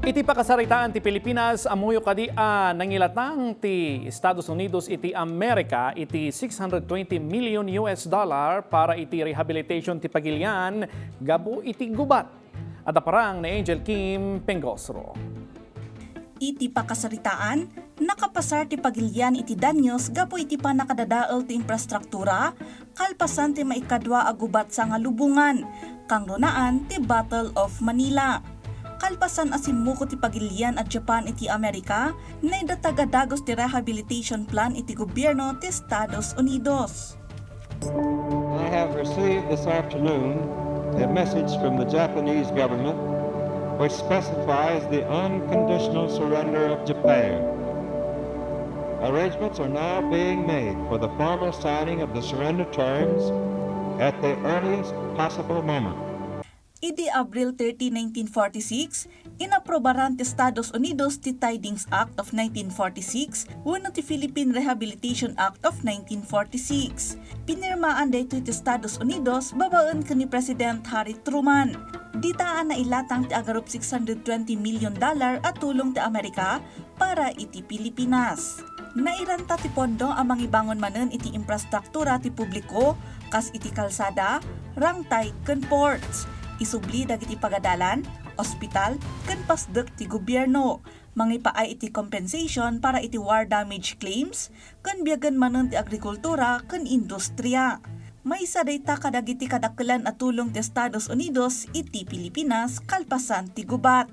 Iti pakasaritaan ti Pilipinas amuyo kadian nangilatang ti Estados Unidos iti Amerika iti $620 million para iti rehabilitation ti pagilyan gabu iti gubat. At parang ni Anjel Kim Pengosro. Iti pakasaritaan, nakapasar ti pagilyan iti danyos gapo iti pa nakadadaol ti infrastruktura, kalpasan ti maikadwa agubat sa nga lubungan, kang runaan ti Battle of Manila. Kalpasan asimuko ti pagilyan at Japan iti Amerika, na idatag-adagos ti rehabilitation plan iti gobyerno ti Estados Unidos. I have received this afternoon a message from the Japanese government which specifies the unconditional surrender of Japan. Arrangements are now being made for the formal signing of the surrender terms at the earliest possible moment. Idi Abril 30, 1946, inaprobaran ti Estados Unidos ti Tidings Act of 1946 wenno ti Philippine Rehabilitation Act of 1946. Pinirmaan daytoy ti Estados Unidos babaen ken ni President Harry Truman. Ditaan na ilatang ti agarup $620 million at tulong ti Amerika para iti Pilipinas. Nairanta ti pondo ang mangibangon manen iti infrastruktura ti publiko kas iti kalsada, rangtay ken ports. Isubli dagiti pagadalan, ospital, ken pasdek ti gobyerno. Mangipaay iti compensation para iti war damage claims, ken biyagan manen ti agrikultura ken industriya. May sadayta kadagiti kadakkelan at tulong ti Estados Unidos iti Pilipinas kalpasan ti gubat.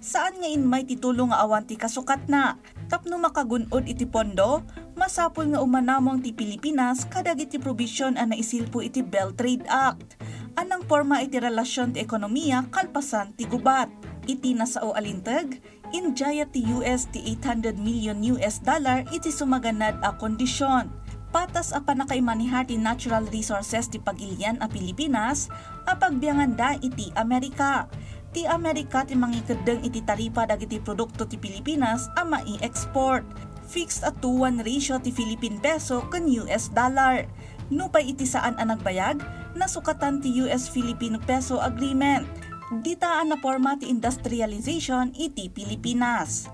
Saan ngayon may titulong nga awan ti kasukat na, tapno makagunod iti pondo, masapol nga umanamong ti Pilipinas kadagiti provision ang naisilpo iti Belt Trade Act. Anang forma iti relasyon ti ekonomiya kalpasan ti gubat. Iti nasao alintag, injaya ti US ti $800 million iti sumaganad a kondisyon. Patas a panakaimanihar ti natural resources ti pagilyan a Pilipinas, a pagbianganda iti Amerika. Ti Amerika ti mangikadeng iti taripa dagiti produkto ti Pilipinas a mai-export. Fixed at 2-1 ratio ti Philippine peso ken US dollar. Nupay iti saan ang nagbayag, nasukatan ti US-Filipino peso agreement. Ditaan na forma ti industrialization iti Pilipinas.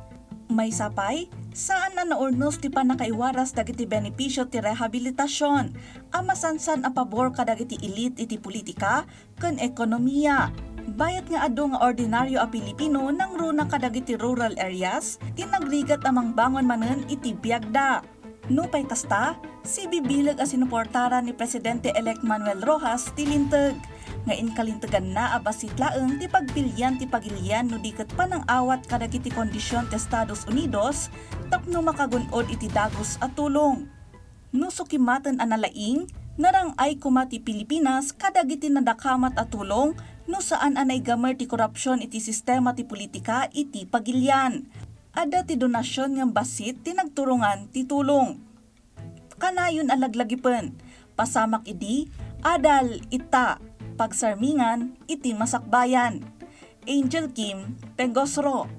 May sapay, saan na naurnos ti panakaiwaras dagiti benepisyo ti rehabilitasyon, amasansan a pabor kadagiti elite iti politika ken ekonomiya. Bayat nga adu nga ordinaryo a Pilipino nang runa kadagiti rural areas, tinagrigat amang bangon manen iti biagda. Nupay kasta, si bibilag a sinuportara ni Presidente-elect Manuel Rojas tilintag. Ngayon kalintagan na abasitlaeng ti pagbilyan ti pagilyan no diket pa ng awat kadagiti kondisyon ti Estados Unidos tapno makagunod iti dagos at tulong. No sukimatan analaing, narang ay kumati Pilipinas kadagiti nadakamat at tulong no saan anay gamer ti korupsyon iti sistema ti politika iti pagilyan. Ada ti donasyon ng basit ti nagturungan ti tulong. Kanayon alaglagipen, pasamak idi, adal ita, pagsarmingan iti masakbayan. Anjel Kim Pengosro.